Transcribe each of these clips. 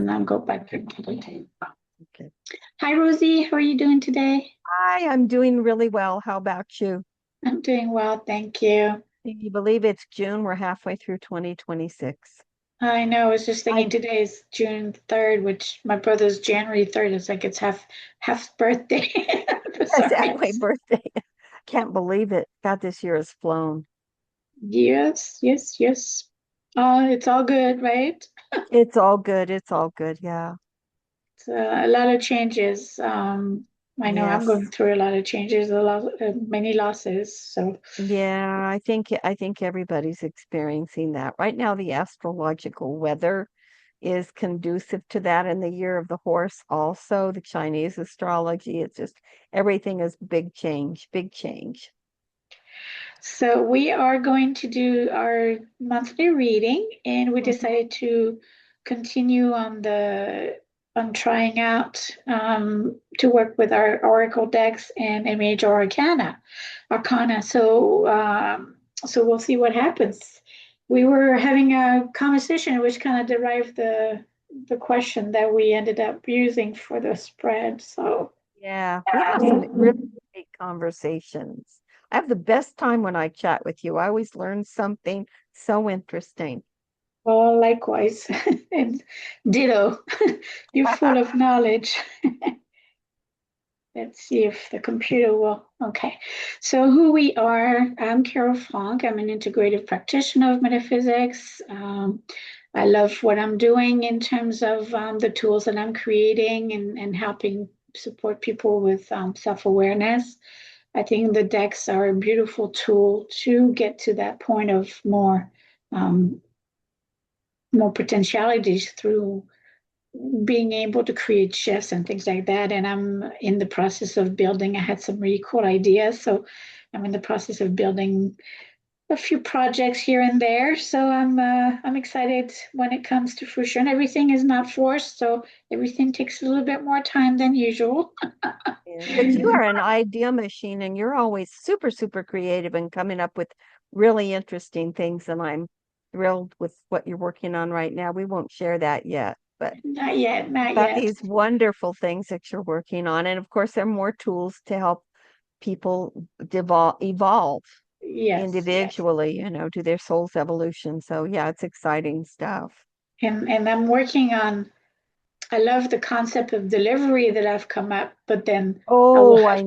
and I'll go back into the tape. Okay. Hi, Rosie. How are you doing today? Hi, I'm doing really well. How about you? I'm doing well, thank you. Can you believe it's June? We're halfway through 2026. I know. I was just thinking I today is June 3rd, which my brother's January 3rd. It's like it's half birthday for some exactly reason. birthday. Can't believe it. God, this year has flown. Yes, yes, yes. It's all good, right? It's all good. It's all good. Yeah. It's a lot of changes. I know I'm going Yes. through a lot of changes, many losses. So Yeah, I think everybody's experiencing that. Right now, the astrological weather is conducive to that in the year of the horse also, the Chinese astrology. It's just everything is big change, big change. So we are going to do our monthly reading, and we Mhm. decided to continue on trying out to work with our Oracle decks and a Major Arcana. So we'll see what happens. We were having a conversation which kind of derived the question that we ended up using for the spread. So Yeah, we have some really great conversations. I have the best time when I chat with you. I always learn something so interesting. well, likewise, and ditto. You're full of knowledge. Let's see if the computer will. Okay. So, who we are, I'm Carole Frank. I'm an integrative practitioner of metaphysics. I love what I'm doing in terms of the tools that I'm creating and helping support people with self awareness. I think the decks are a beautiful tool to get to that point of um, more potentialities through being able to create shifts and things like that. And I'm in the process of building. I had some really cool ideas, so I'm in the process of building a few projects here and there. So I'm excited when it comes to fruition. Everything is not forced, so everything takes a little bit more time than usual. Yeah. But you are an idea machine and you're always super, super creative and coming up with really interesting things. And I'm thrilled with what you're working on right now. We won't share that yet, but Not yet, not got yet. these wonderful things that you're working on. And of course, there are more tools to help people evolve Yes, yes. individually, to their soul's evolution. So yeah, it's exciting stuff. And I'm working on. I love the concept of delivery that I've come up, but then I will Oh, have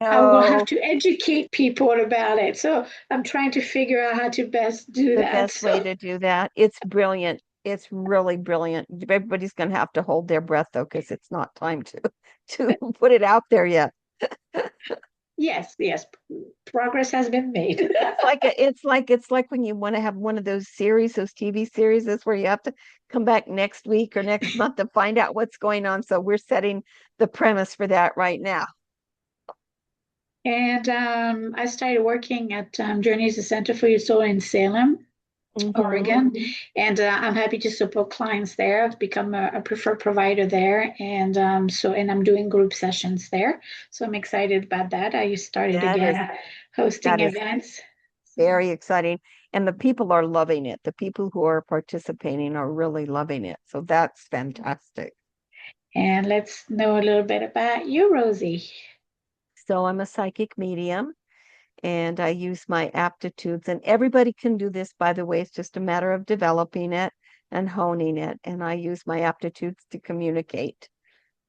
I I will have know to educate people about it. So I'm trying to figure out how to best do the that. best way So to do that. It's brilliant. It's really brilliant. Everybody's going to have to hold their breath though, because it's not time to to put it out there yet. yes, yes, progress has been made. It's like when you want to have one of those series, those TV series, is where you have to come back next week or next month to find out what's going on. So we're setting the premise for that right now. And I started working at Journeys the Center for Your Soul in Salem, Hmm. Oregon, and I'm happy to support clients there. I've become a preferred provider there, and and I'm doing group sessions there. So I'm excited about that. I started That is again hosting that is events. So, very exciting. And the people are loving it. The people who are participating are really loving it. So that's fantastic. and let's know a little bit about you, Rosie. So I'm a psychic medium and I use my aptitudes, and everybody can do this, by the way. It's just a matter of developing it and honing it. And I use my aptitudes to communicate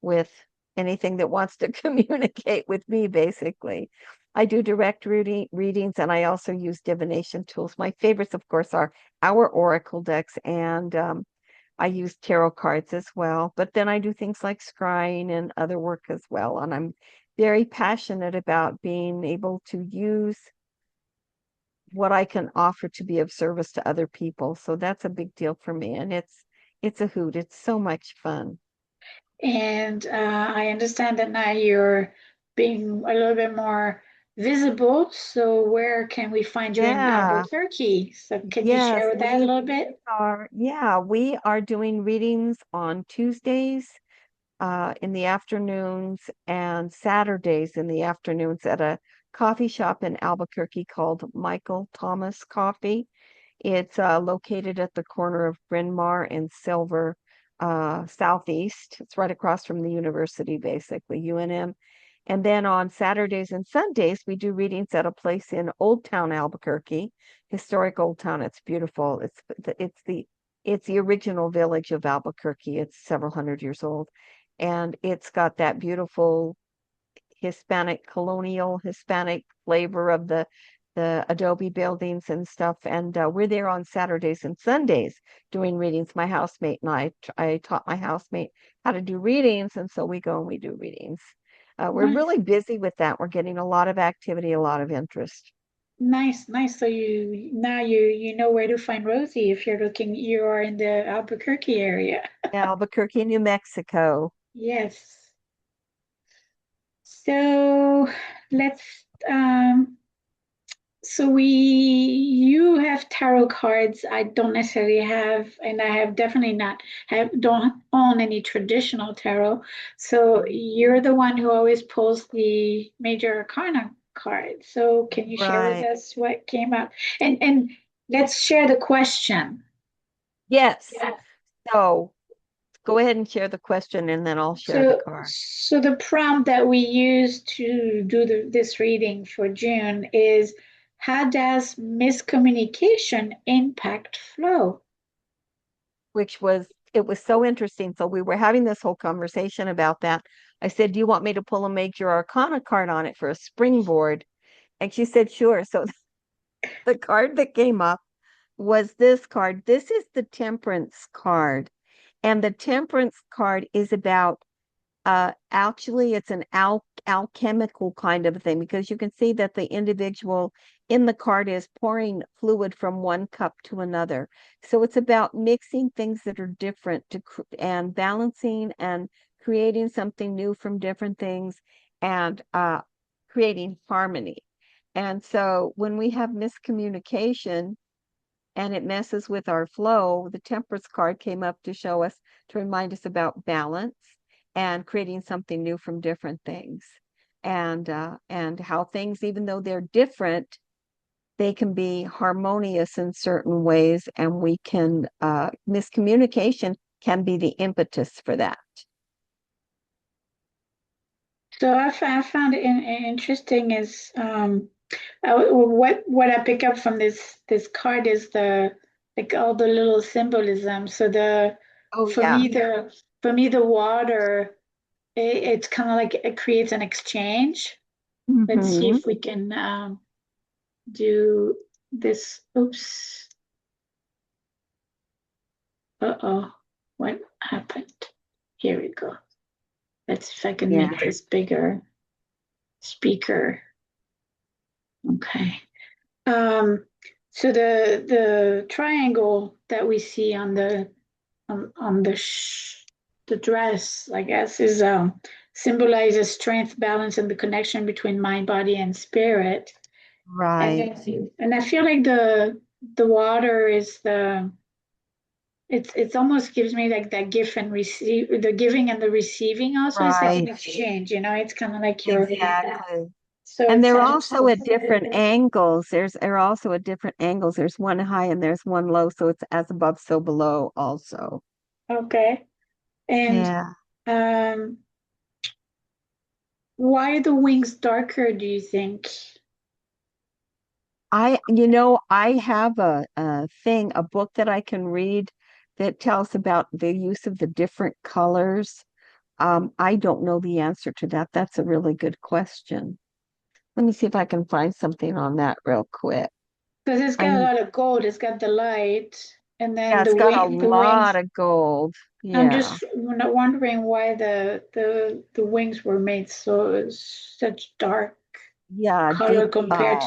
with anything that wants to communicate with me, basically. I do direct readings and I also use divination tools. My favorites, of course, are our oracle decks, and I use tarot cards as well. But then I do things like scrying and other work as well. And I'm very passionate about being able to use what I can offer to be of service to other people. So that's a big deal for me. And it's a hoot. It's so much fun. And I understand that now you're being a little bit more visible. So where can we find you in Yeah. Albuquerque? So can you Yes, share that a little bit? we are doing readings on Tuesdays in the afternoons and Saturdays in the afternoons at a coffee shop in Albuquerque called Michael Thomas Coffee. It's located at the corner of Bryn Mawr and Silver. Southeast. It's right across from the university, basically, UNM. And then on Saturdays and Sundays, we do readings at a place in Old Town Albuquerque, historic Old Town. It's beautiful. It's the original village of Albuquerque. It's several hundred years old, and it's got that beautiful Hispanic, colonial Hispanic flavor of the adobe buildings and stuff. And we're there on Saturdays and Sundays doing readings. My housemate and I taught my housemate how to do readings, and so we go and we do readings. We're Nice, really busy with that. We're getting a lot of activity, a lot of interest. nice, nice. So you know where to find Rosie if you are in the Albuquerque area. Albuquerque, New Mexico. Yes. So let's um you have tarot cards. I don't necessarily have, and I have definitely not don't own any traditional tarot. So you're the one who always pulls the Major Arcana card. So can you share with Right. us what came up? And let's share the question. Yes. Yeah. So go ahead and share the question, and then I'll share the card. So the prompt that we use to do this reading for June is, how does miscommunication impact flow? Which was it was so interesting. So we were having this whole conversation about that. I said, "Do you want me to pull a Major Arcana card on it for a springboard?" And she said, "Sure." So the card that came up was this card. This is the Temperance card. And the Temperance card is about actually, it's an alchemical kind of a thing because you can see that the individual in the card is pouring fluid from one cup to another. So it's about mixing things that are different and balancing and creating something new from different things and creating harmony. And so when we have miscommunication, and it messes with our flow, the Temperance card came up to show us, to remind us about balance and creating something new from different things. And how things, even though they're different, they can be harmonious in certain ways, and we can miscommunication can be the impetus for that. So I found it interesting is what I pick up from this card is the like all the little symbolism. So the Oh for yeah. me the for me the water it's kind of like it creates an exchange. Let's see Hmm. if we can do this. Oops. Uh-oh. What happened? Here we go. Let's see if I can Yeah. make this bigger. Speaker. Okay. Um, so the triangle that we see on on the dress, I guess, is symbolizes strength, balance, and the connection between mind, body, and spirit. Right. And I feel like the water is it's almost gives me like that give and receive, the giving and the receiving also is like an Right. exchange, it's kind of like your Exactly. so And it's they're also at different angles. They're also at different angles. There's one high and there's one low, so it's as above, so below also. okay. And Yeah. um why are the wings darker, do you think? I have a book that I can read that tells about the use of the different colors. I don't know the answer to that. That's a really good question. Let me see if I can find something on that real quick. Because it's got a I lot of gold, it's got the light, and Yeah, then it's got a the lot wings. of gold. I'm Yeah. just wondering why the wings were made so such dark Yeah, color deep. compared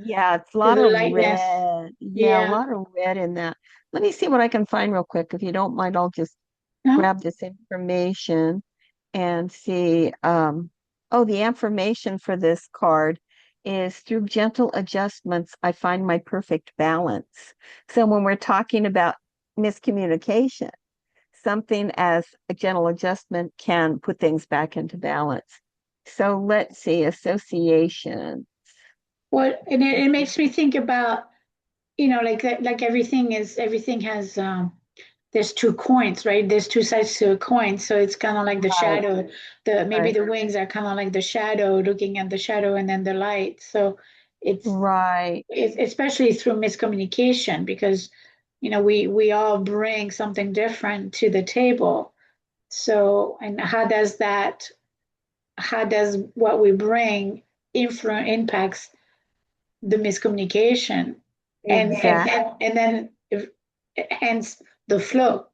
Yeah, it's a to lot the of lightness. red. Yeah, a Yeah. lot of red in that. Let me see what I can find real quick. If you don't mind, I'll just No? grab this information and see. Oh, the information for this card is, through gentle adjustments, I find my perfect balance. So when we're talking about miscommunication, something as a gentle adjustment can put things back into balance. So let's see, association. What and it makes me think about, like that, like everything has there's two coins, right? There's two sides to a coin. So it's kind of like the Right, shadow, the maybe right, the wings are kind of like the shadow, looking at the shadow and then the light. So it's right. especially through miscommunication because we all bring something different to the table. So, and how does what we bring influence impacts the miscommunication Exactly. and then hence the flow.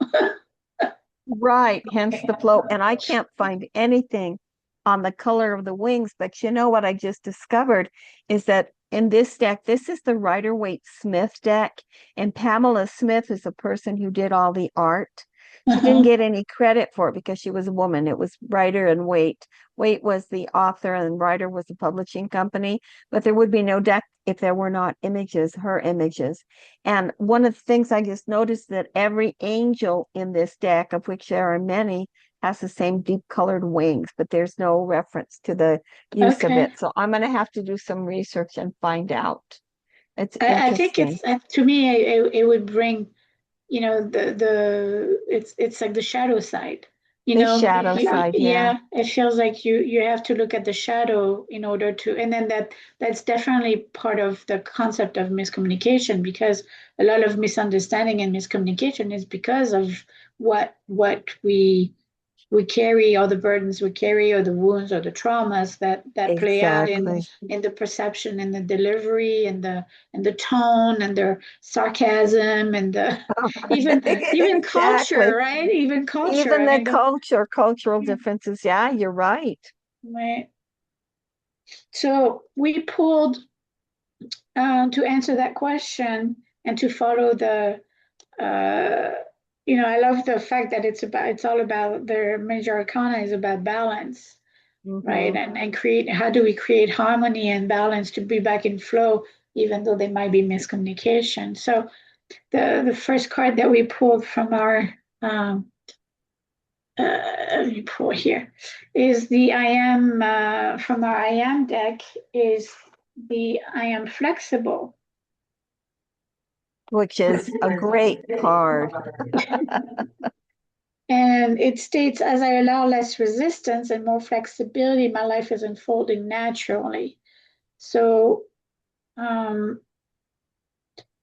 Right, hence the flow. And I can't find anything on the color of the wings, but you know what I just discovered is that in this deck, this is the Rider-Waite-Smith deck, and Pamela Smith is the person who did all the art. She didn't Uh-huh. get any credit for it because she was a woman. It was Rider and Waite. Waite was the author and Rider was the publishing company, but there would be no deck if there were not images, her images. And one of the things I just noticed that every angel in this deck, of which there are many, has the same deep colored wings, but there's no reference to the use of Okay. it. So I'm going to have to do some research and find out. It's I think interesting. it's to me it would bring it's like the shadow side. The shadow side, yeah. Yeah, it feels like you have to look at the shadow in order to, and then that's definitely part of the concept of miscommunication because a lot of misunderstanding and miscommunication is because of what we carry, all the burdens we carry, or the wounds or the traumas that play out Exactly. in the perception and the delivery and the tone and the sarcasm and the even culture, Exactly. right? Even culture. Even I the mean, cultural differences. Yeah, you're right. right. So we pulled to answer that question and to follow the I love the fact that it's all about the major arcana is about balance, right? Hmm. And create, how do we create harmony and balance to be back in flow, even though there might be miscommunication. So the first card that we pulled from our let me pull here is the I am from our I am deck is the I am flexible. Which is a great card. And it states, as I allow less resistance and more flexibility, my life is unfolding naturally. So, and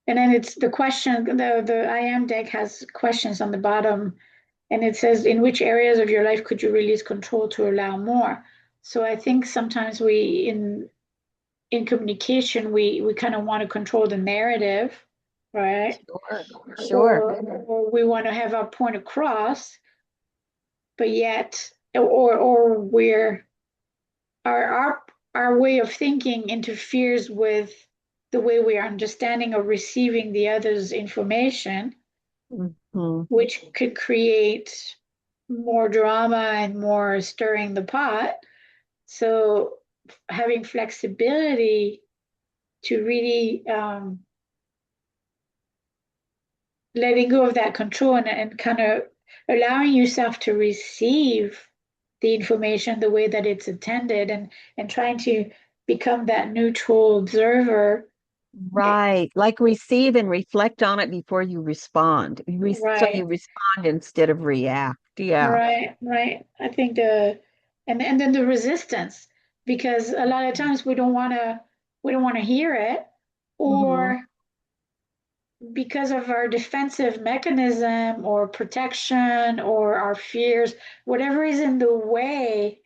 then it's the question, the I am deck has questions on the bottom, and it says, in which areas of your life could you release control to allow more? So I think sometimes in communication, we kind of want to control the narrative, right? Sure, sure. Or we want to have our point across, but yet, or we're our way of thinking interferes with the way we are understanding or receiving the other's information, Hmm. which could create more drama and more stirring the pot. So having flexibility to really letting go of that control and kind of allowing yourself to receive the information the way that it's intended and trying to become that neutral observer. Right. Like receive and reflect on it before you respond. So Right, you respond instead of react. Yeah. right. I think and then the resistance, because a lot of times we don't want to hear it, Hmm. or because of our defensive mechanism or protection or our fears, whatever is in the way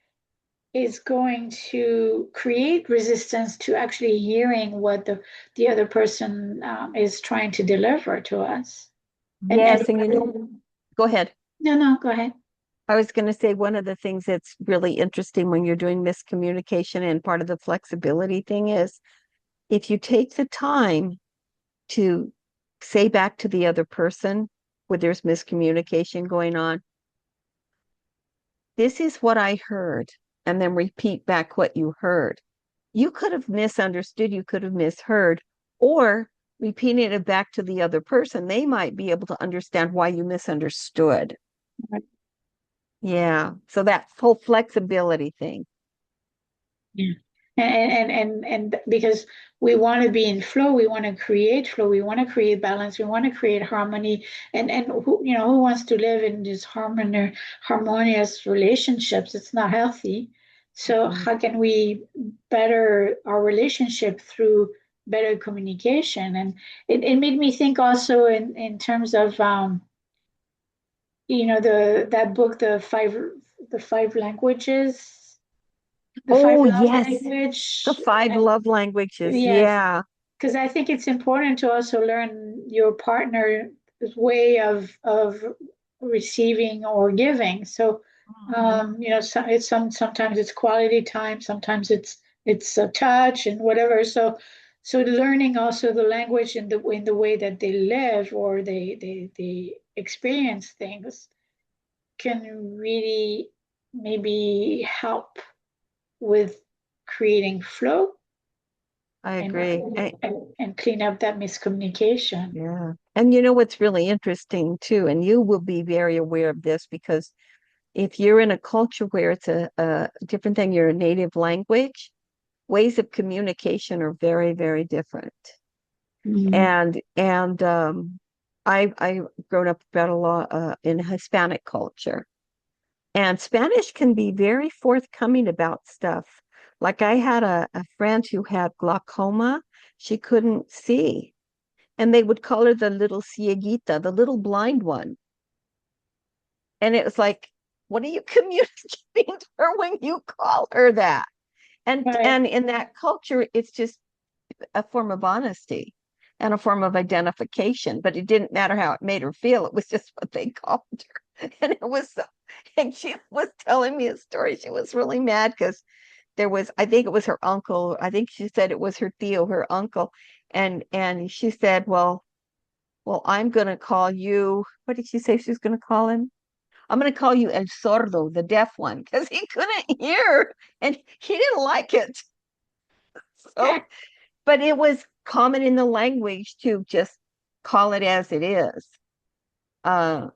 is going to create resistance to actually hearing what the other person is trying to deliver to us. And Yes. And you know, go ahead. no, go ahead. I was going to say one of the things that's really interesting when you're doing miscommunication and part of the flexibility thing is if you take the time to say back to the other person where there's miscommunication going on, this is what I heard, and then repeat back what you heard. You could have misunderstood, you could have misheard, or repeating it back to the other person, they might be able to understand why you misunderstood. Yeah. So that whole flexibility thing. Yeah. And because we want to be in flow, we want to create flow, we want to create balance, we want to create harmony, and who, who wants to live in these harmonious relationships? It's not healthy. So Mhm. how can we better our relationship through better communication? And it made me think also in terms of the that book, the five languages, the five Oh, love yes. The language. five love languages. Yes, Yeah. because I think it's important to also learn your partner's way of receiving or giving. So, Mhm. sometimes it's quality time, sometimes it's a touch and whatever. So learning also the language in the way that they live or they experience things can really maybe help with creating flow I and agree. and clean up that miscommunication. Yeah. And you know what's really interesting too, and you will be very aware of this because if you're in a culture where it's a different than your native language, ways of communication are very, very different. Mhm. And I grown up about a lot in Hispanic culture, and Spanish can be very forthcoming about stuff. Like I had a friend who had glaucoma; she couldn't see, and they would call her the little cieguita, the little blind one. And it was like, what are you communicating to her when you call her that? And Right. and in that culture, it's just a form of honesty and a form of identification, but it didn't matter how it made her feel. It was just what they called her. And it was so, and she was telling me a story. She was really mad because there was, I think it was her uncle. I think she said it was her Theo, her uncle. And she said, well, I'm gonna call you. What did she say she was gonna call him? I'm gonna call you El Sordo, the deaf one, because he couldn't hear and he didn't like it. So but it was common in the language to just call it as it is, Right.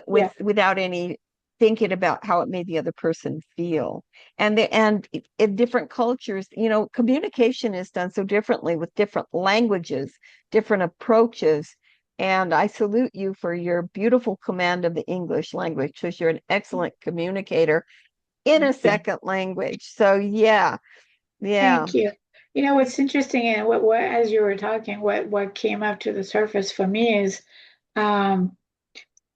Yeah. without any thinking about how it made the other person feel. And in different cultures, communication is done so differently with different languages, different approaches. And I salute you for your beautiful command of the English language, because you're an excellent communicator in a Thank you. second language. So yeah, yeah. Thank you. What's interesting and what as you were talking, what came up to the surface for me is um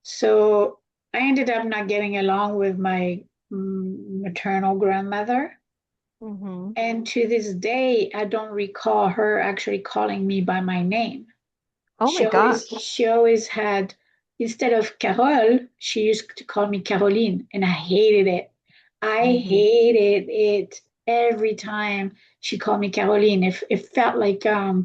so I ended up not getting along with my maternal grandmother. Hmm. And to this day, I don't recall her actually calling me by my name. Oh my gosh. She always had, instead of Carole, she used to call me Caroline, and I hated it. I Hmm. hated it every time she called me Caroline. It felt like a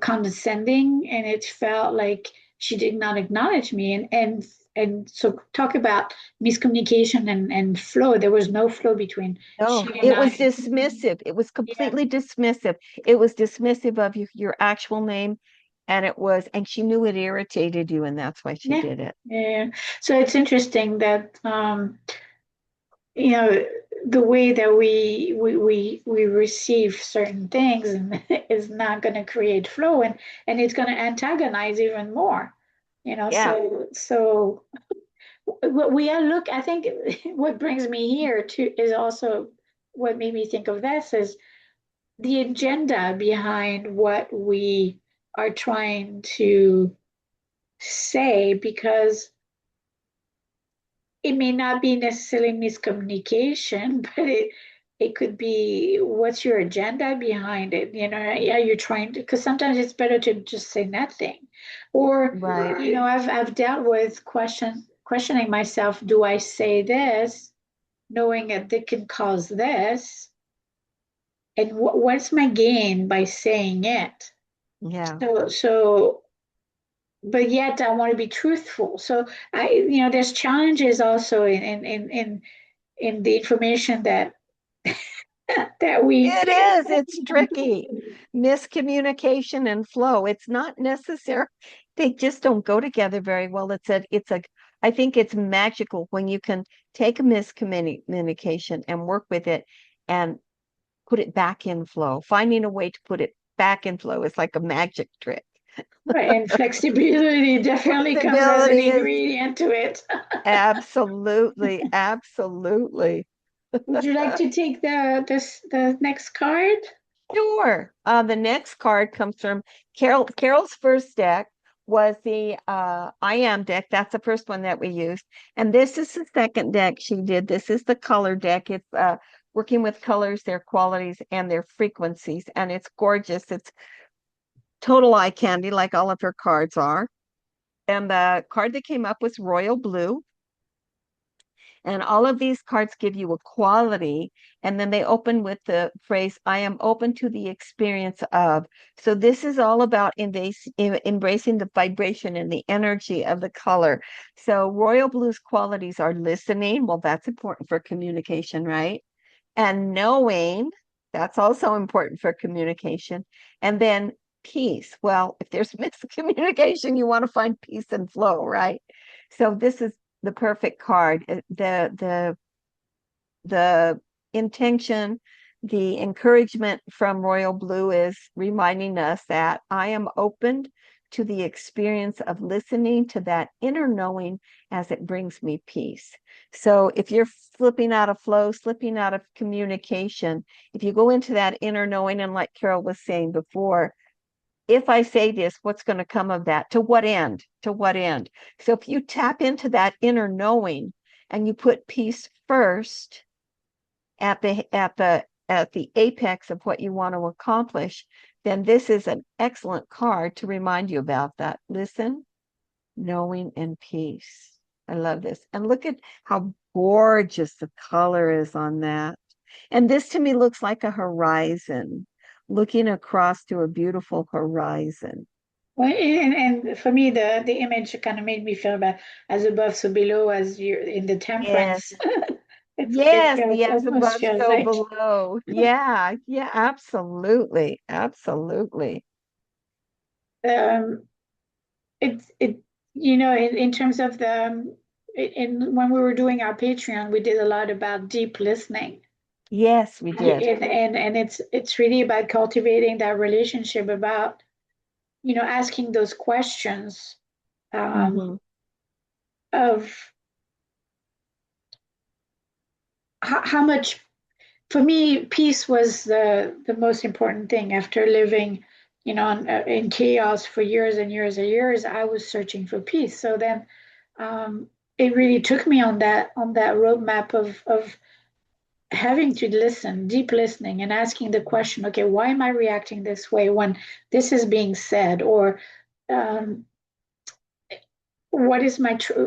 condescending, and it felt like she did not acknowledge me. And so talk about miscommunication and flow. There was no flow between No, she and it was I. dismissive. It was Yeah. completely dismissive. It was dismissive of your actual name. And she knew it irritated you, and that's why she Yeah. did it. Yeah. So it's interesting that you know the way that we receive certain things and is not going to create flow, and it's going to antagonize even more. Yeah, So what we are look I think what brings me here to is also what made me think of this is the agenda behind what we are trying to say, because it may not be necessarily miscommunication, but it could be what's your agenda behind it. Are you trying to? Because sometimes it's better to just say nothing, or right. I've dealt with questioning myself. Do I say this, knowing that it can cause this, and what's my gain by saying it? Yeah. So but yet I want to be truthful. So there's challenges also in the information that we It is. It's tricky. Miscommunication and flow. It's not necessary. They just don't go together very well. I think it's magical when you can take a miscommunication and work with it and put it back in flow. Finding a way to put it back in flow is like a magic trick. Right, and flexibility definitely comes as an Flexibility is ingredient to it. absolutely, absolutely. Would you like to take the next card? Sure. The next card comes from Carole. Carole's first deck was the I Am deck. That's the first one that we used. And this is the second deck she did. This is the color deck. It's working with colors, their qualities, and their frequencies. And it's gorgeous. It's total eye candy, like all of her cards are. And the card that came up was Royal Blue. And all of these cards give you a quality, and then they open with the phrase, I am open to the experience of. So this is all about embracing the vibration and the energy of the color. So royal blue's qualities are listening. Well, that's important for communication, right? And knowing, that's also important for communication. And then peace. Well, if there's miscommunication, you want to find peace and flow, right? So this is the perfect card. The intention, the encouragement from Royal Blue is reminding us that I am open to the experience of listening to that inner knowing as it brings me peace. So if you're slipping out of flow, slipping out of communication, if you go into that inner knowing, and like Carole was saying before, if I say this, what's going to come of that? To what end? To what end? So if you tap into that inner knowing and you put peace first at the apex of what you want to accomplish, then this is an excellent card to remind you about that. Listen, knowing, and peace. I love this. And look at how gorgeous the color is on that. And this to me looks like a horizon, looking across to a beautiful horizon. Well, and for me, the image kind of made me feel about as above, so below, as you're in the Yes. temperance. It Yes, feels the as almost above, feels so like below. Yeah, yeah, absolutely. Absolutely. um, it in terms of when we were doing our Patreon, we did a lot about deep listening. Yes, we did. And it's really about cultivating that relationship, about asking those questions Hmm. of how much. For me, peace was the most important thing. After living in chaos for years and years and years, I was searching for peace. So then it really took me on that roadmap of having to listen, deep listening, and asking the question, okay, why am I reacting this way when this is being said? Or um, what is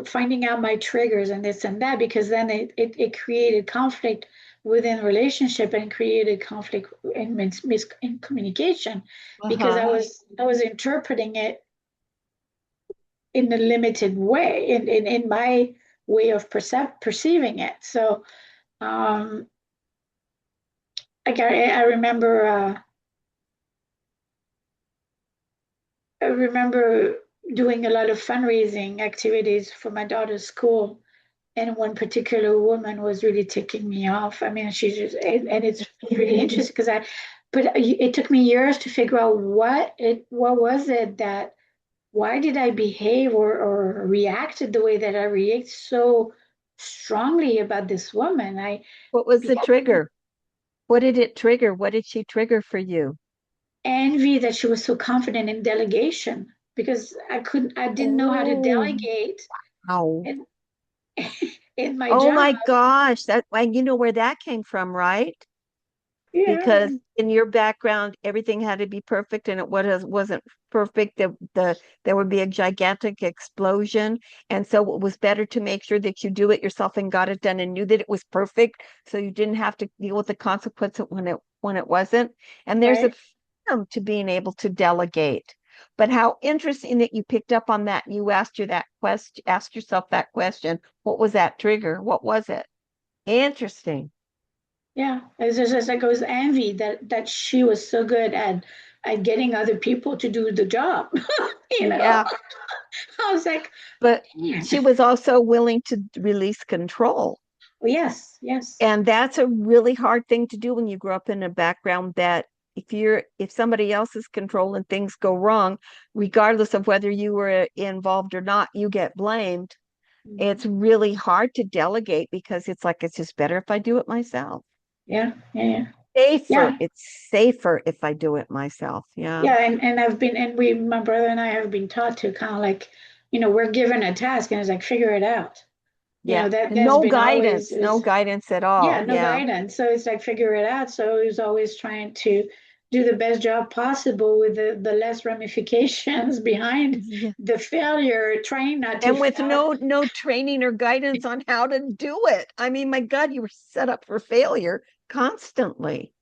finding out my triggers and this and that, because then it created conflict within relationship and created conflict in communication, because I Uh-huh. was interpreting it in a limited way, in my way of perceiving it. So um like I remember doing a lot of fundraising activities for my daughter's school, and one particular woman was really ticking me off. I mean, she's just, and it's really interesting because but it took me years to figure out what was it that, why did I behave or reacted the way that I react so strongly about this woman? What was the trigger? What did it trigger? What did she trigger for you? Envy that she was so confident in delegation, because I didn't know how to Oh, delegate wow. in, in my Oh job. my gosh. That, and you know where that came from, right? Yeah, Because in your background, everything had to be perfect, and it wasn't perfect. There would be a gigantic explosion. And so it was better to make sure that you do it yourself and got it done and knew that it was perfect, so you didn't have to deal with the consequence when it wasn't. And there's a right. freedom to being able to delegate. But how interesting that you picked up on that. You asked yourself that question. What was that trigger? What was it? Interesting. Yeah, it's just like it was envy that she was so good at getting other people to do the job. you know, Yeah. I was like, But man, she was also willing to release control. Yes, yes. And that's a really hard thing to do when you grow up in a background that if somebody else is controlling things go wrong, regardless of whether you were involved or not, you get blamed. Mhm. It's really hard to delegate because it's like it's just better if I do it myself. Yeah, yeah, yeah. Safer. Yeah, It's safer if I do it myself. Yeah. yeah, and I've been and we my brother and I have been taught to kind of like, we're given a task and it's like figure it out. Yeah. That And that's no been always guidance, no is guidance at yeah, all. no Yeah. guidance. So it's like figure it out. So he's always trying to do the best job possible with the less ramifications behind Yeah. the failure, trying not to And with fail. no training or guidance on how to do it. I mean, my God, you were set up for failure constantly.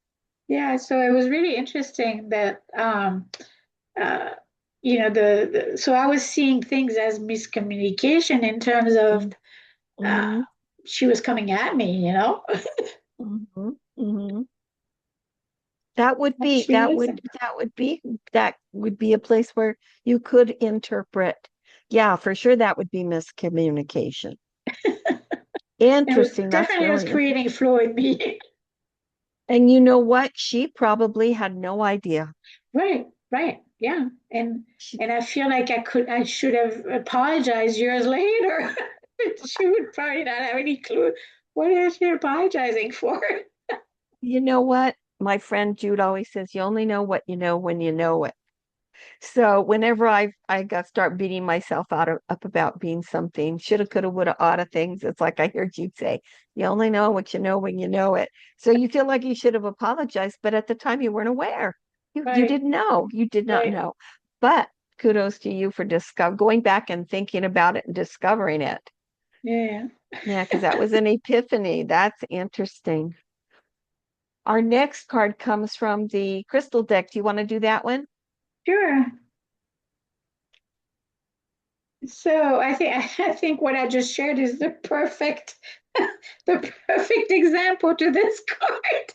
Yeah, so it was really interesting that uh so I was seeing things as miscommunication in terms of uh Mm-hmm. she was coming at me. Mm-hmm. Mm-hmm. That would And be she wasn't. that would be a place where you could interpret. Yeah, for sure that would be miscommunication. It was Interesting. That's definitely was really interesting. creating flow in me. And you know what? She probably had no idea. Right, right. Yeah. And She, and I feel like I should have apologized years later. She would probably not have any clue what is she apologizing for. you know what? My friend Jude always says, you only know what you know when you know it. So whenever I got start beating myself up about being something, shoulda, coulda, woulda, oughta things, it's like I heard you say, you only know what you know when you know it. So you feel like you should have apologized, but at the time you weren't aware. You Right, didn't know. You did not right. know. But kudos to you for going back and thinking about it and discovering it. Yeah. Yeah, because that was an epiphany. That's interesting. Our next card comes from the crystal deck. Do you want to do that one? Sure. So I think what I just shared is the perfect the perfect example to this card.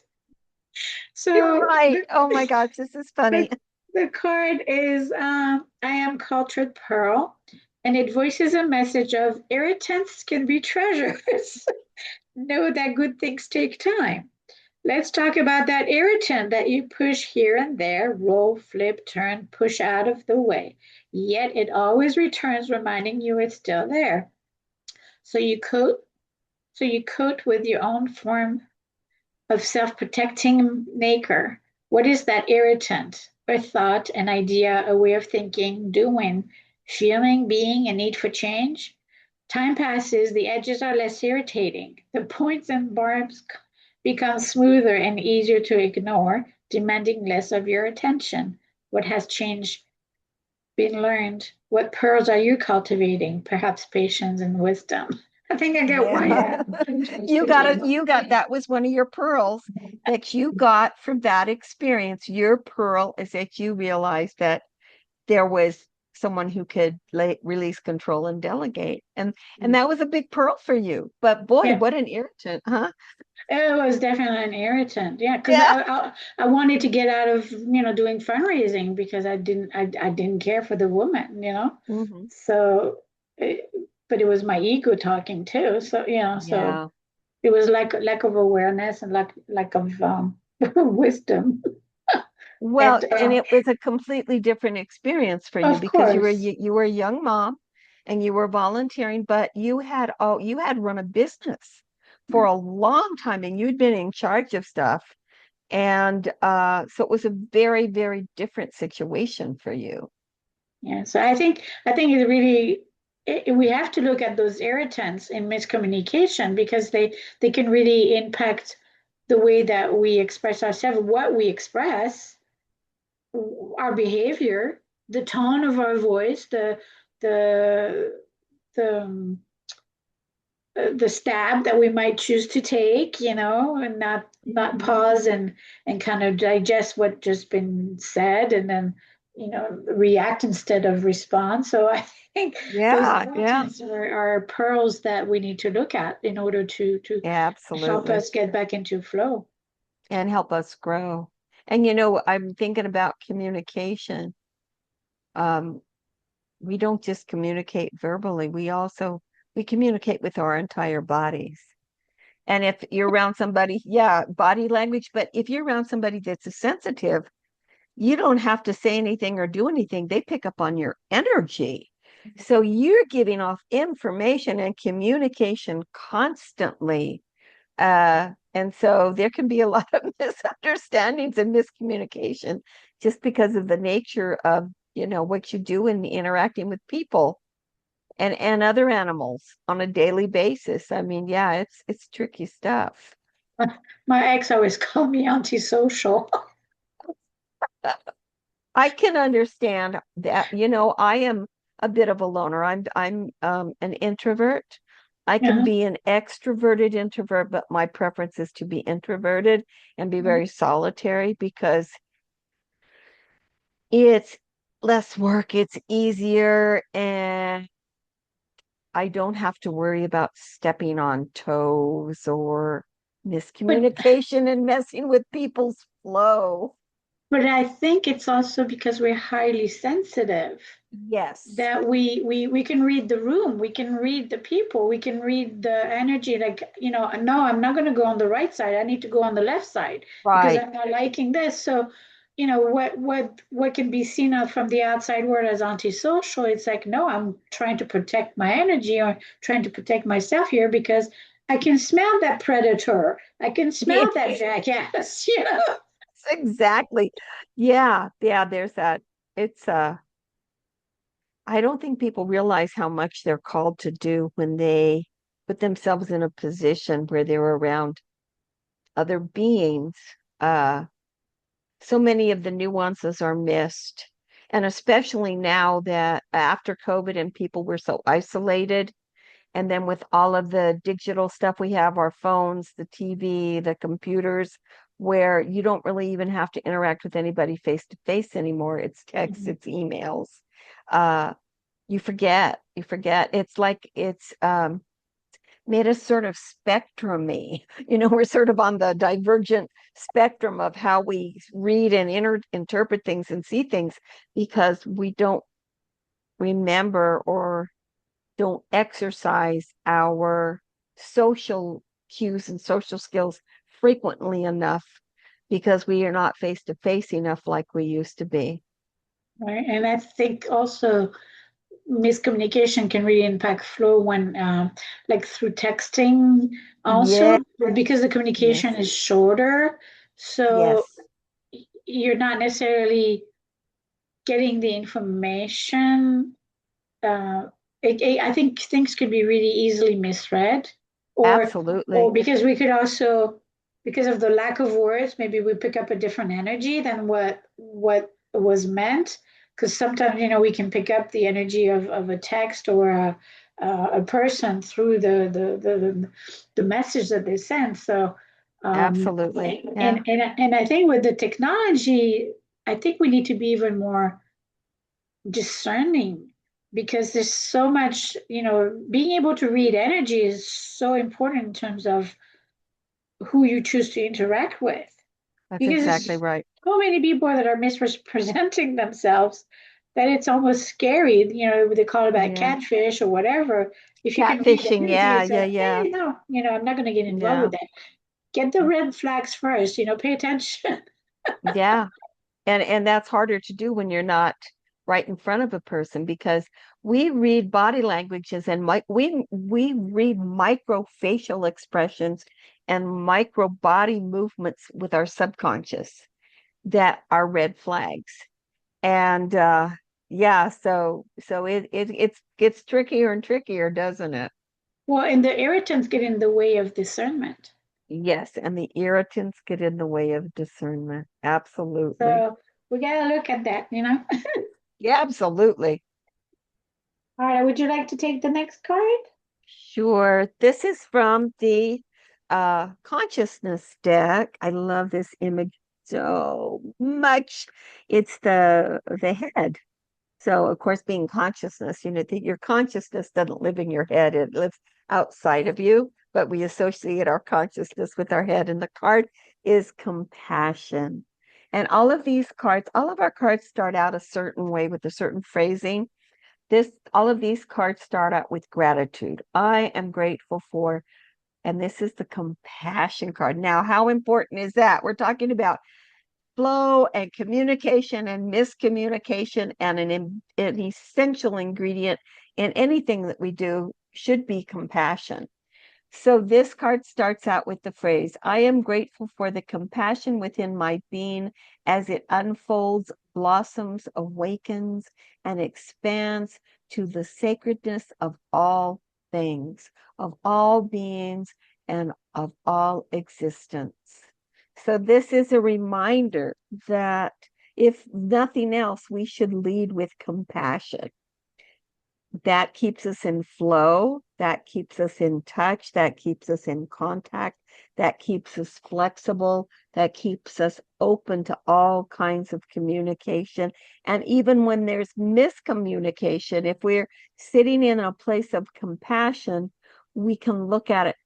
You're So right. Oh my gosh, this is funny. the, the card is I am cultured pearl, and it voices a message of irritants can be treasures. Know that good things take time. Let's talk about that irritant that you push here and there, roll, flip, turn, push out of the way. Yet it always returns, reminding you it's still there. So you coat, so you coat with your own form of self-protecting maker. What is that irritant? A thought, an idea, a way of thinking, doing, feeling, being, a need for change? Time passes, the edges are less irritating. The points and barbs become smoother and easier to ignore, demanding less of your attention. What has changed been learned? What pearls are you cultivating? Perhaps patience and wisdom. I think I get Yeah. one. Yeah. That was one of your pearls that you got from that experience. Your pearl is that you realized that there was someone who could release control and delegate. And that was a big pearl for you. But boy, Yeah. what an irritant, huh? It was definitely an irritant. Yeah, because Yeah. I wanted to get out of doing fundraising because I didn't care for the woman. Hmm. So, but it was my ego talking too. So so Yeah. it was like lack of awareness and lack of wisdom. Well, And and it was a completely different experience for you of because course, you were a young mom and you were volunteering, but you had run a business for yeah, a long time and you'd been in charge of stuff. And so it was a very, very different situation for you. yeah. So I think it's really we have to look at those irritants in miscommunication because they can really impact the way that we express ourselves, what we express, our behavior, the tone of our voice, the the the stab that we might choose to take, and not Mhm. pause and kind of digest what just been said and then react instead of respond. So I think those Yeah, yeah, irritants are pearls that we need to look at in order to help absolutely. us get back into flow. And help us grow. And I'm thinking about communication. Um, we don't just communicate verbally, we communicate with our entire bodies. And if you're around somebody, yeah, body language, but if you're around somebody that's a sensitive, you don't have to say anything or do anything. They pick up on your energy. So you're giving off information and communication constantly. And so there can be a lot of misunderstandings and miscommunication just because of the nature of, what you do in interacting with people and other animals on a daily basis. I mean, yeah, it's tricky stuff. My ex always called me antisocial. I can understand that. I am a bit of a loner. I'm an introvert. I can Yeah. be an extroverted introvert, but my preference is to be introverted and be very solitary because it's less work, it's easier, and I don't have to worry about stepping on toes or But miscommunication and messing with people's flow. but I think it's also because we're highly sensitive Yes, that we can read the room, we can read the people, we can read the energy. Like, no, I'm not going to go on the right side. I need to go on the left side because right. I'm not liking this. So, what can be seen from the outside world as antisocial? It's like, no, I'm trying to protect my energy or trying to protect myself here because I can smell that predator. I can smell that Yes, jackass. exactly. Yeah, yeah, there's that. It's I don't think people realize how much they're called to do when they put themselves in a position where they're around other beings. Uh, so many of the nuances are missed. And especially now that after COVID and people were so isolated, and then with all of the digital stuff we have, our phones, the TV, the computers, where you don't really even have to interact with anybody face to face anymore. It's texts, it's emails. Uh, you forget. It's like it's made us sort of spectrumy. We're sort of on the divergent spectrum of how we read and interpret things and see things because we don't remember or don't exercise our social cues and social skills frequently enough because we are not face to face enough like we used to be. Right. And I think also miscommunication can really impact flow when, like through texting, Yes, also because the yes, communication is shorter. So yes, you're not necessarily getting the information. Uh, I think things could be really easily misread, or absolutely. because we could also, because of the lack of words, maybe we pick up a different energy than what was meant. Because sometimes, we can pick up the energy of a text or a person through the message that they send. So, Absolutely. Yeah, and I think with the technology, I think we need to be even more discerning because there's so much, being able to read energy is so important in terms of who you choose to interact with that's because exactly there's right. so many people that are misrepresenting themselves that it's almost scary. They call it about Yeah. catfish or whatever. If you can read the Catfishing. energy, Yeah, it's yeah, like, yeah, hey, no, I'm not going to get involved yeah, with that. Get the red flags first, pay attention. yeah. And that's harder to do when you're not right in front of a person because we read body languages and we read micro facial expressions and micro body movements with our subconscious that are red flags. And yeah, so it gets trickier and trickier, doesn't it? Well, and the irritants get in the way of discernment. Yes, and the irritants get in the way of discernment. Absolutely. So we got to look at that. Yeah, absolutely. All right, would you like to take the next card? Sure. This is from the consciousness deck. I love this image so much. It's the head. So of course, being consciousness, your consciousness doesn't live in your head, it lives outside of you, but we associate our consciousness with our head. And the card is compassion. And all of our cards start out a certain way with a certain phrasing. All of these cards start out with gratitude. I am grateful for And this is the compassion card. Now, how important is that? We're talking about flow and communication and miscommunication, and an essential ingredient in anything that we do should be compassion. So this card starts out with the phrase, I am grateful for the compassion within my being as it unfolds, blossoms, awakens, and expands to the sacredness of all things, of all beings, and of all existence. So this is a reminder that if nothing else, we should lead with compassion. That keeps us in flow, that keeps us in touch, that keeps us in contact, that keeps us flexible, that keeps us open to all kinds of communication. And even when there's miscommunication, if we're sitting in a place of compassion, we can look at it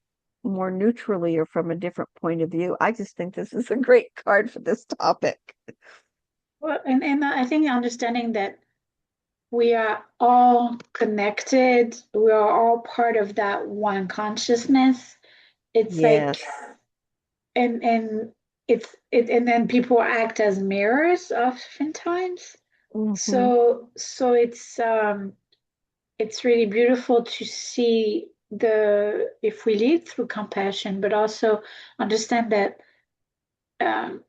more neutrally or from a different point of view. I just think this is a great card for this topic. Well, and I think understanding that we are all connected, we are all part of that one consciousness. It's like, Yes. and and then people act as mirrors oftentimes. Hmm. So it's really beautiful to see the if we lead through compassion, but also understand that um,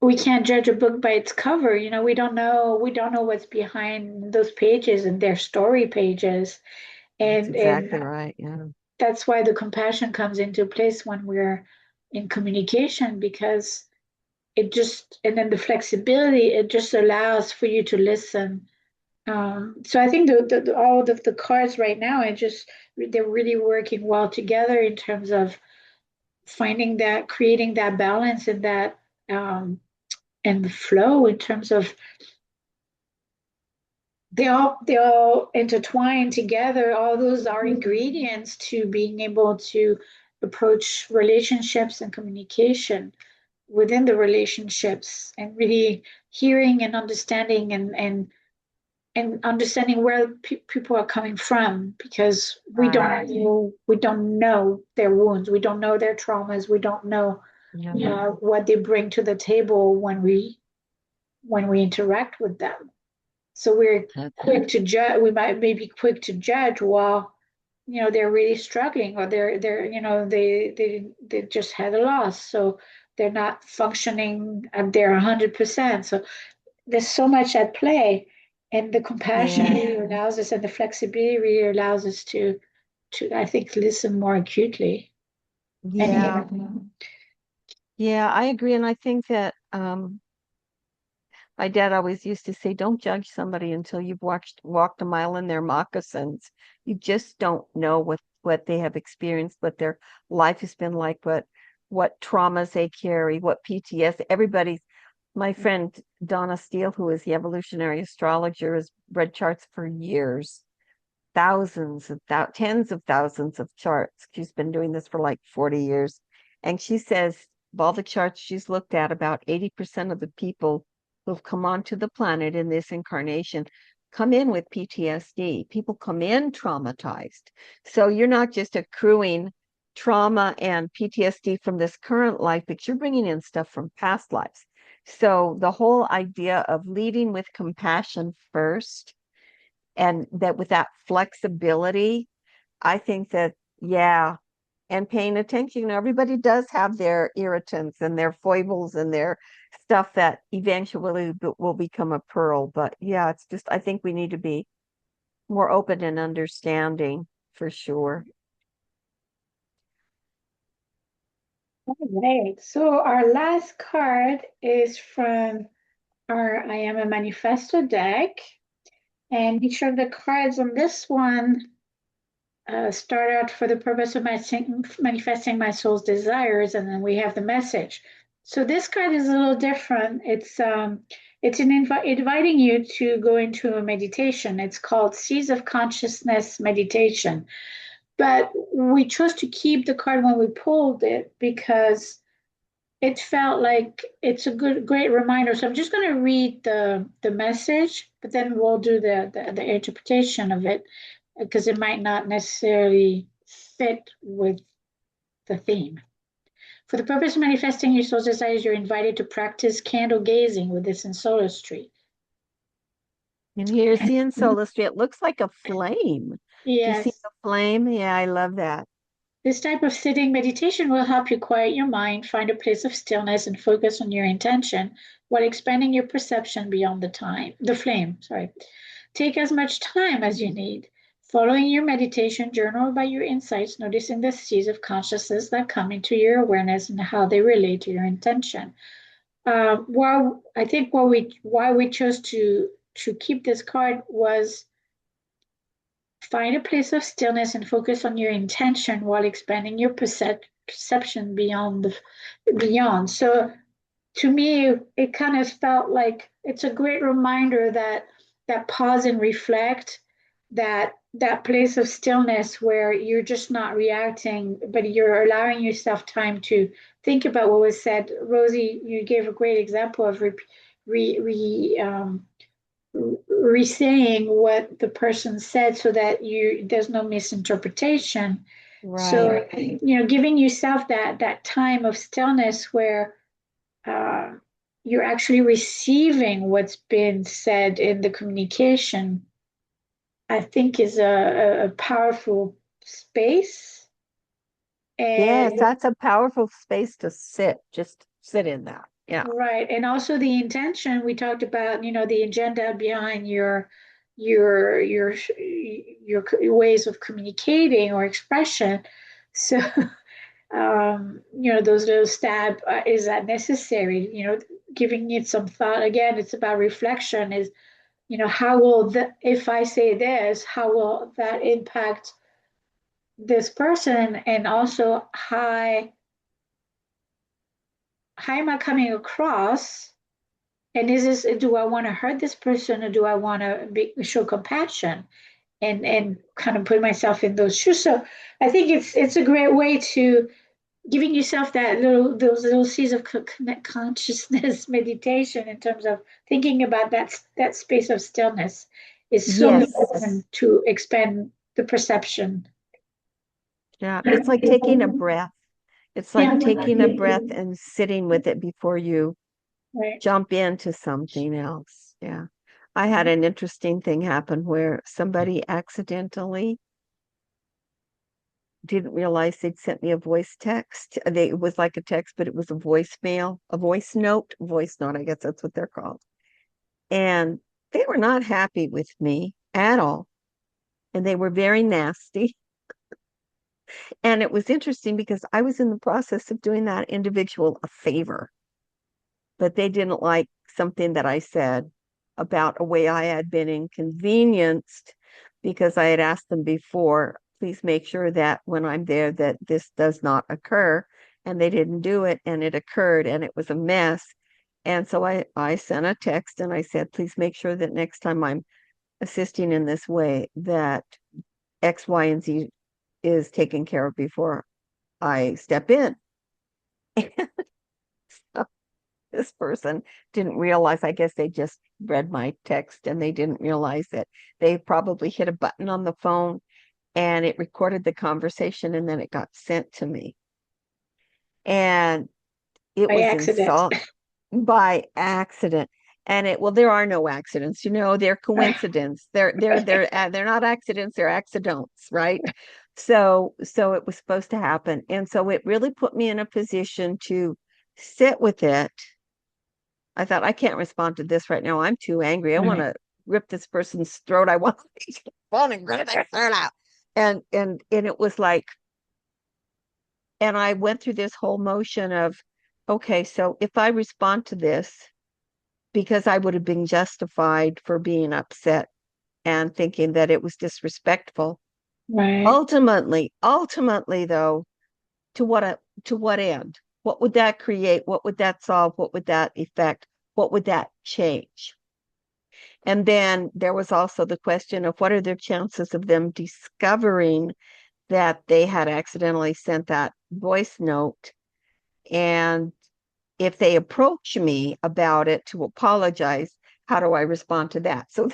we can't judge a book by its cover. You know, we don't know what's behind those pages and their story pages, That's and exactly right. Yeah. that's why the compassion comes into place when we're in communication, because it just and then the flexibility, it just allows for you to listen. So I think all of the cards right now, they're really working well together in terms of finding that, creating that balance and that and the flow in terms of they all intertwine together. All those are ingredients to being able to approach relationships and communication within the relationships, and really hearing and understanding and understanding where people are coming from, because Right. we don't know their wounds, we don't know their traumas, we don't know Yeah. what they bring to the table when we interact with them. So we're That, quick to judge. We might maybe quick to judge while they're really struggling, or they're they just had a loss, so they're not functioning at their 100%. So there's so much at play, and the compassion yeah. really allows us, and the flexibility really allows us to I think listen more acutely and Yeah. hear. Yeah, I agree. And I think that my dad always used to say, don't judge somebody until you've walked a mile in their moccasins. You just don't know what they have experienced, what their life has been like, what traumas they carry, what PTS. My friend Donna Steele, who is the evolutionary astrologer, has read charts for years, tens of thousands of charts. She's been doing this for like 40 years. And she says, of all the charts she's looked at, about 80% of the people who've come onto the planet in this incarnation come in with PTSD. People come in traumatized. So you're not just accruing trauma and PTSD from this current life, but you're bringing in stuff from past lives. So the whole idea of leading with compassion first, and that with that flexibility, I think that, yeah, and paying attention. Everybody does have their irritants and their foibles and their stuff that eventually will become a pearl. But yeah, it's just, I think we need to be more open and understanding for sure. All right. So our last card is from our I Am a Manifesto deck. And each of the cards on this one start out for the purpose of manifesting my soul's desires, and then we have the message. So this card is a little different. It's inviting you to go into a meditation. It's called Seas of Consciousness Meditation. But we chose to keep the card when we pulled it because it felt like it's a great reminder. So I'm just going to read the message, but then we'll do the interpretation of it, because it might not necessarily fit with the theme. For the purpose of manifesting your soul's desires, you're invited to practice candle gazing with this solaristry. And here's the insolistry. It looks like a flame. Do you see Yes, the flame? Yeah, I love that. this type of sitting meditation will help you quiet your mind, find a place of stillness, and focus on your intention while expanding your perception beyond the flame. Sorry. Take as much time as you need. Following your meditation, journal about your insights, noticing the seeds of consciousness that come into your awareness and how they relate to your intention. Well, I think why we chose to keep this card was find a place of stillness and focus on your intention while expanding your perception beyond. So to me, it kind of felt like it's a great reminder that that pause and reflect, that place of stillness where you're just not reacting, but you're allowing yourself time to think about what was said. Rosie, you gave a great example of re, re, re-saying what the person said so that there's no misinterpretation. Right. So, giving yourself that time of stillness where uh, you're actually receiving what's been said in the communication, I think is a powerful space. Yes, And that's a powerful space to sit. Just sit in that. Yeah. right. And also the intention, we talked about, the agenda behind your ways of communicating or expression. So, those little stab, is that necessary? Giving it some thought. Again, it's about reflection is, how will if I say this, how will that impact this person? And also how am I coming across? And do I want to hurt this person or do I want to show compassion and kind of put myself in those shoes? So I think it's a great way to giving yourself those little seeds of consciousness meditation in terms of thinking about that space of stillness is so Yes. important to expand the perception. Yeah. It's like taking a breath. It's Yeah, like taking a breath and sitting with it before you right. jump into something else. Yeah. I had an interesting thing happen where somebody accidentally didn't realize they'd sent me a voice text. It was like a text, but it was a voicemail, a voice note, I guess that's what they're called. And they were not happy with me at all. And they were very nasty. And it was interesting because I was in the process of doing that individual a favor, but they didn't like something that I said about a way I had been inconvenienced because I had asked them before, please make sure that when I'm there that this does not occur. And they didn't do it, and it occurred, and it was a mess. And so I sent a text and I said, please make sure that next time I'm assisting in this way, that X, Y, and Z is taken care of before I step in. This person didn't realize, I guess they just read my text and they didn't realize that they probably hit a button on the phone and it recorded the conversation and then it got sent to me. And it By was accident. insult by accident. And well, there are no accidents, they're coincidence. They're not accidents, they're accidents, right? So it was supposed to happen. And so it really put me in a position to sit with it. I thought, I can't respond to this right now. I'm too angry. I want to rip this person's throat. I want to reach the phone and rip their throat out. And it was like, and I went through this whole motion of, okay, so if I respond to this, because I would have been justified for being upset and thinking that it was disrespectful. Right. Ultimately though, to what end? What would that create? What would that solve? What would that affect? What would that change? And then there was also the question of what are the chances of them discovering that they had accidentally sent that voice note? And if they approach me about it to apologize, how do I respond to that? So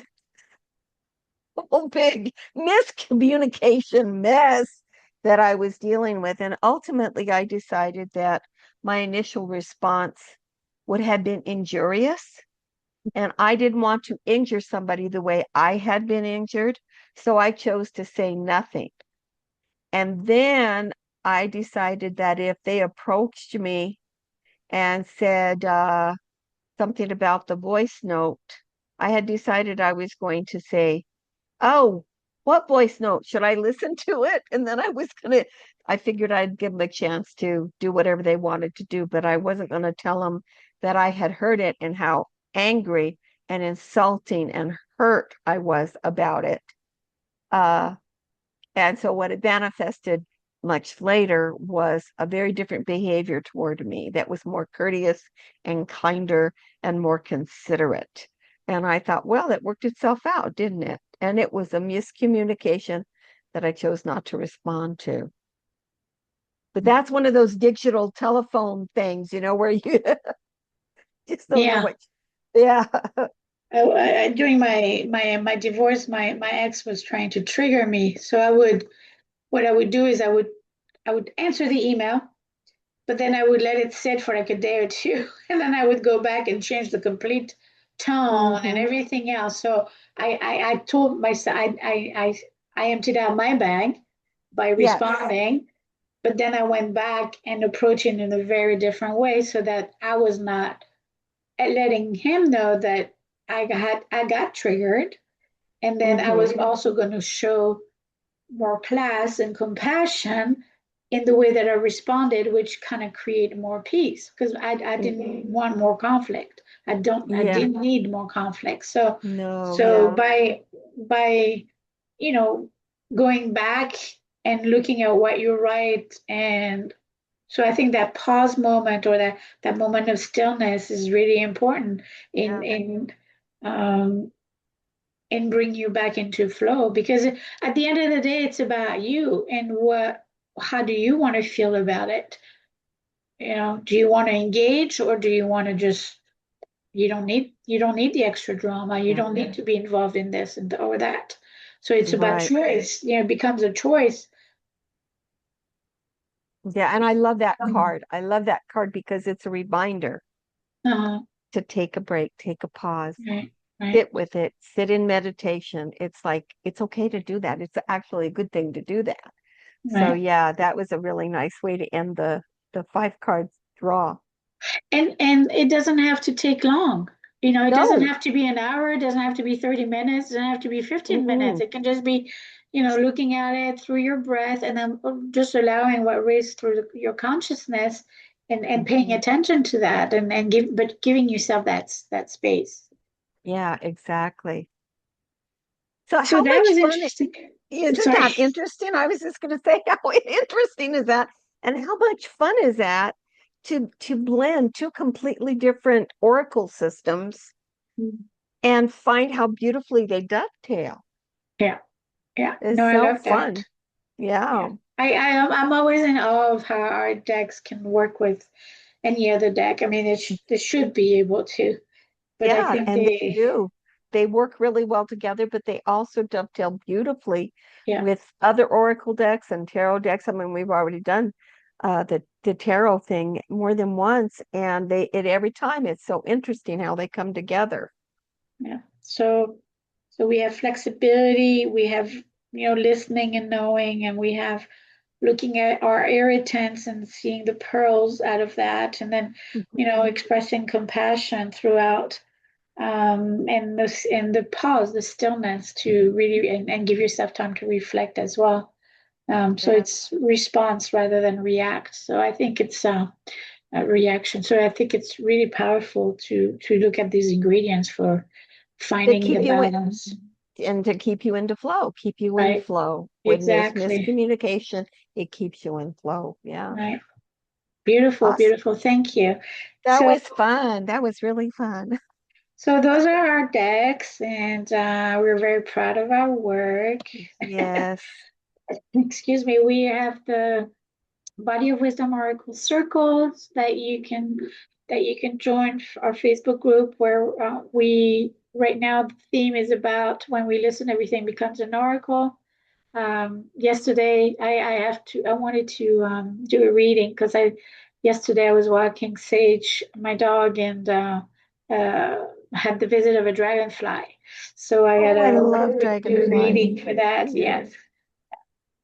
the whole big miscommunication mess. that I was dealing with. And ultimately, I decided that my initial response would have been injurious. And I didn't want to injure somebody the way I had been injured. So I chose to say nothing. And then I decided that if they approached me and said something about the voice note, I had decided I was going to say, oh, what voice note? Should I listen to it? And then I figured I'd give them a chance to do whatever they wanted to do, but I wasn't going to tell them that I had heard it and how angry and insulting and hurt I was about it. Uh, and so what it manifested much later was a very different behavior toward me that was more courteous and kinder and more considerate. And I thought, well, that worked itself out, didn't it? And it was a miscommunication that I chose not to respond to. But that's one of those digital telephone things, where you just don't know Yeah. what. Yeah. During my divorce, my ex was trying to trigger me. So what I would do is I would answer the email, but then I would let it sit for like a day or two, and then I would go back and change the complete tone and Hmm. everything else. So I told myself I emptied out my bag by Yes. responding, but then I went back and approached it in a very different way so that I was not letting him know that I got triggered, and then I was Hmm. also going to show more class and compassion in the way that I responded, which kind of create more peace because I didn't want more conflict. I Yeah. didn't need more conflict. So No, so yeah. by you know going back and looking at what you write, and so I think that pause moment or that moment of stillness is really important in Yeah. in um, and bring you back into flow because at the end of the day it's about you and how do you want to feel about it. Do you want to engage or do you want to just you don't need the extra drama, you Yeah. don't need to be involved in this and or that. So it's about Right. choice. It becomes a choice. Yeah, and I love that card. I love that card because it's a reminder uh, to take a break, take a pause, right, right, sit with it, sit in meditation. It's like it's okay to do that. It's actually a good thing to do that. So right. yeah, that was a really nice way to end the five cards draw. And it doesn't have to take long. It doesn't No. have to be an hour, it doesn't have to be 30 minutes, it doesn't have to be 15 minutes. Mm-mm. It can just be, looking at it through your breath and then just allowing what races through your consciousness and paying attention to that and giving yourself that space. Yeah, exactly. So So how that much was fun interesting. isn't Sorry. that interesting? I was just going to say how interesting is that, and how much fun is that to blend two completely different oracle systems and find how beautifully they dovetail. Yeah, yeah. It's No, I so love that. fun. Yeah. Yeah. I'm always in awe of how our decks can work with any other deck. I mean, they should be able to, but I Yeah, think and they do. They work really well together, but they also dovetail beautifully yeah, with other oracle decks and tarot decks. I mean, we've already done the tarot thing more than once, and every time it's so interesting how they come together. yeah. So we have flexibility, we have, listening and knowing, and we have looking at our irritants and seeing the pearls out of that, and then, Mhm. expressing compassion throughout, and the pause, the stillness to really and give yourself time to reflect as well. So Yeah. it's response rather than react. So I think it's a reaction. So I think it's really powerful to look at these ingredients for To finding keep the you in, balance. and to keep you into flow, keep you in Right. flow. When there's Exactly. miscommunication, it keeps you in flow. Yeah. Right. Beautiful, Awesome. beautiful. Thank you. That So was fun. That was really fun. so those are our decks, and we're very proud of our work. Yes. Excuse me. We have the Body of Wisdom Oracle circles that you can join our Facebook group where we right now the theme is about when we listen, everything becomes an oracle. Yesterday I wanted to do a reading because yesterday I was walking Sage, my dog, and had the visit of a dragonfly. So I Oh, I love gotta do a dragonflies. reading for that. Yes.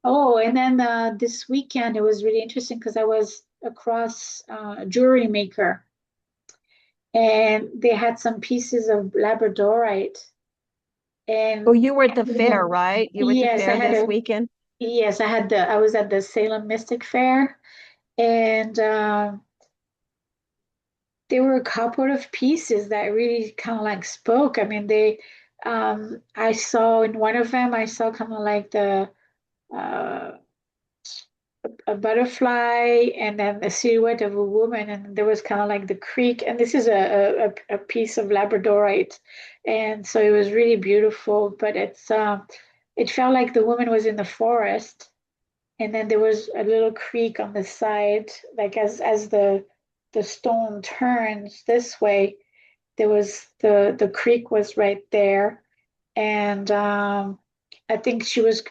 Oh, and then this weekend it was really interesting because I was across a jewelry maker and they had some pieces of labradorite. Oh, And you were at the fair, right? You were at the yes, fair this weekend? I was at the Salem Mystic Fair, and there were a couple of pieces that really kind of like spoke. I mean, I saw in one of them, I saw kind of like uh, a butterfly and then a silhouette of a woman, and there was kind of like the creek. And this is a piece of labradorite, and so it was really beautiful. But it felt like the woman was in the forest, and then there was a little creek on the side, like as the stone turns this way, there was the creek was right there, and I think she was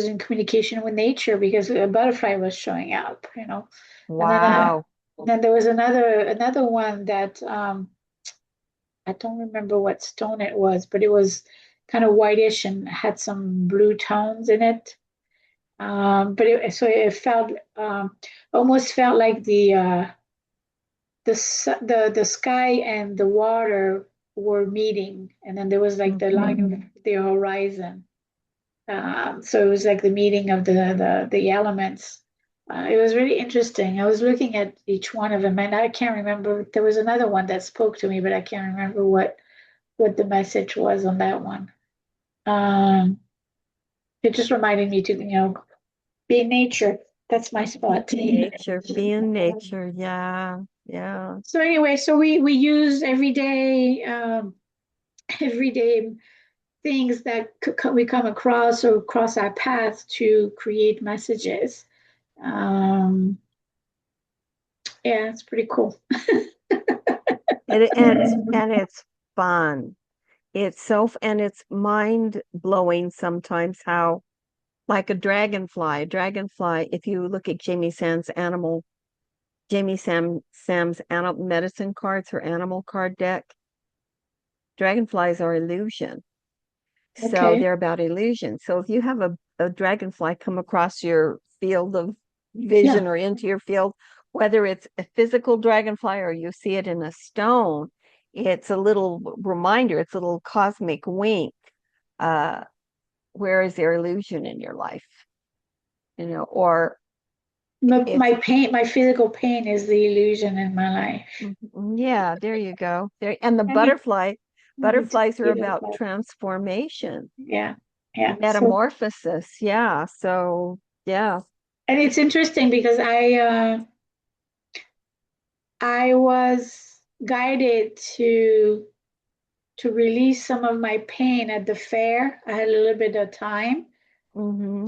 in communication with nature because a butterfly was showing up, and Wow. then there was another one that I don't remember what stone it was, but it was kind of whitish and had some blue tones in it. So it felt almost felt like the sky and the water were meeting, and then there was like the line Mhm. of the horizon. So it was like the meeting of the elements. It was really interesting. I was looking at each one of them, and I can't remember. There was another one that spoke to me, but I can't remember what the message was on that one. Um, it just reminded me to, be in nature. That's my spot. Nature, be in nature. Yeah, yeah. So anyway, so we use everyday things that we come across or cross our path to create messages. Um, yeah, it's pretty cool. And it's fun. And it's mind blowing sometimes how like a dragonfly, if you look at Sam's animal medicine cards, her animal card deck, dragonflies are illusion. So Okay. they're about illusion. So if you have a dragonfly come across your field of vision Yeah. or into your field, whether it's a physical dragonfly or you see it in a stone, it's a little reminder, it's a little cosmic wink. Uh, where is there illusion in your life? Or it's My physical pain is the illusion in my life. yeah, there you go. There and the I need, I need to butterflies are see that. about transformation, Yeah. Yeah. So, metamorphosis. Yeah. So yeah. and it's interesting because I was guided to release some of my pain at the fair. I had a little bit of time Hmm.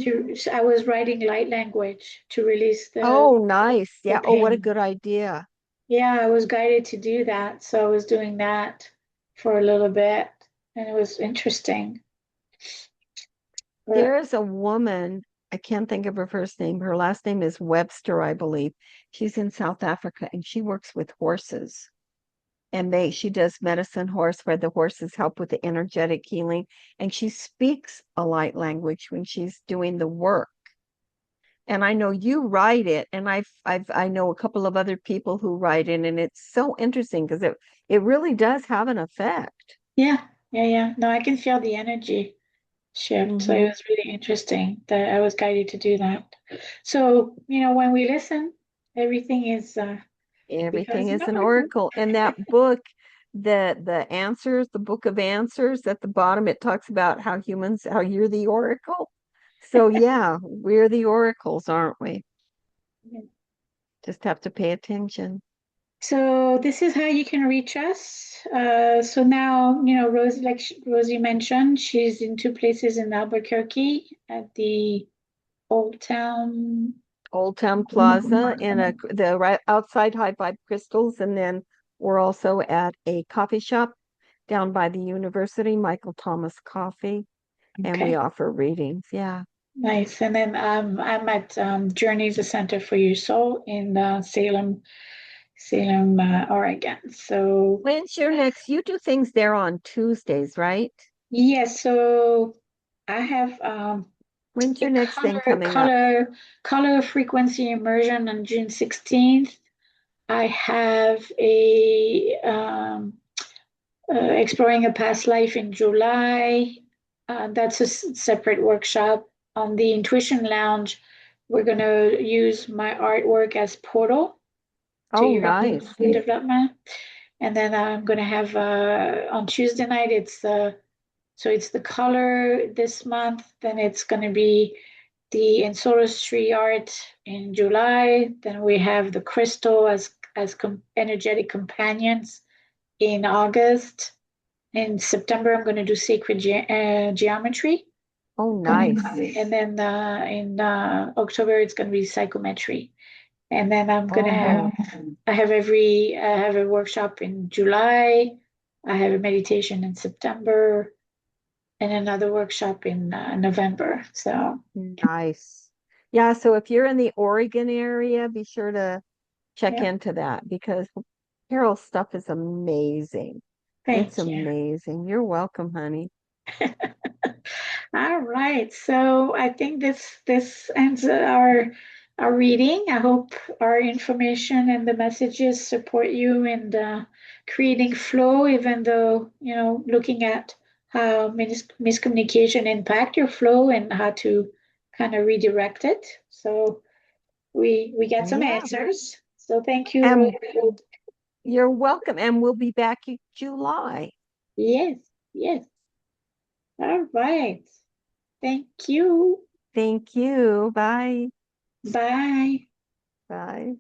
I was writing light language to release Oh, nice. the Yeah. Oh, what a pain. good idea. Yeah, I was guided to do that. So I was doing that for a little bit, and it was interesting. But There's a woman, I can't think of her first name. Her last name is Webster, I believe. She's in South Africa and she works with horses. And she does medicine horse where the horses help with the energetic healing. And she speaks a light language when she's doing the work. And I know you write it, and I know a couple of other people who write it, and it's so interesting because it really does have an effect. yeah, yeah, yeah. No, I can feel the energy shift. So it Hmm. was really interesting that I was guided to do that. So, when we listen, everything is Everything because is an oracle. And that book, the answers, the book of answers at the bottom, it talks about how you're the oracle. So yeah, we're the oracles, aren't we? Just have to pay attention. so this is how you can reach us. So now, Rosie, like Rosie mentioned, she's in two places in Albuquerque at the Old Town. Old Town Plaza and the right outside High Five Crystals, and then we're also at a coffee shop down by the university, Michael Thomas Coffee, and we Okay. offer readings. Yeah. Nice. And then I'm at Journeys, a Center for Your Soul in Salem, Oregon. So When's your next? You do things there on Tuesdays, right? yes, so I have When's a your next thing coming up? color frequency immersion on June 16th. I have a exploring a past life in July. That's a separate workshop. On the Intuition Lounge, we're going to use my artwork as portal to Oh, your nice. development. And then I'm going to have on Tuesday night, it's the color this month. Then it's going to be the Ensorcestry art in July. Then we have the crystal as energetic companions in August. In September, I'm going to do sacred geometry. Oh, nice. And then in October, it's going to be psychometry. And then I'm going to Oh, I have a workshop in July. I have a meditation in September and another workshop in November. So nice. Yeah, so if you're in the Oregon area, be sure to check yeah, into that because Carol's stuff is amazing. It's thank you. amazing. You're welcome, honey. All right. So I think this ends our reading. I hope our information and the messages support you in creating flow, even though, looking at how miscommunication impact your flow and how to kind of redirect it. So we get some Yeah. answers. So thank you, And Rose. you're welcome. And we'll be back in July. Yes, yes. All right. Thank you. Thank you. Bye. Bye. Bye.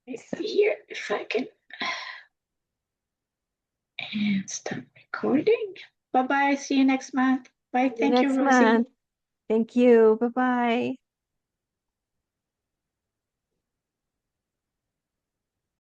Let's see here if I can and stop recording. Bye bye. See you next month. Bye. See you Thank you, next Rosie. month. Thank you. Bye-bye.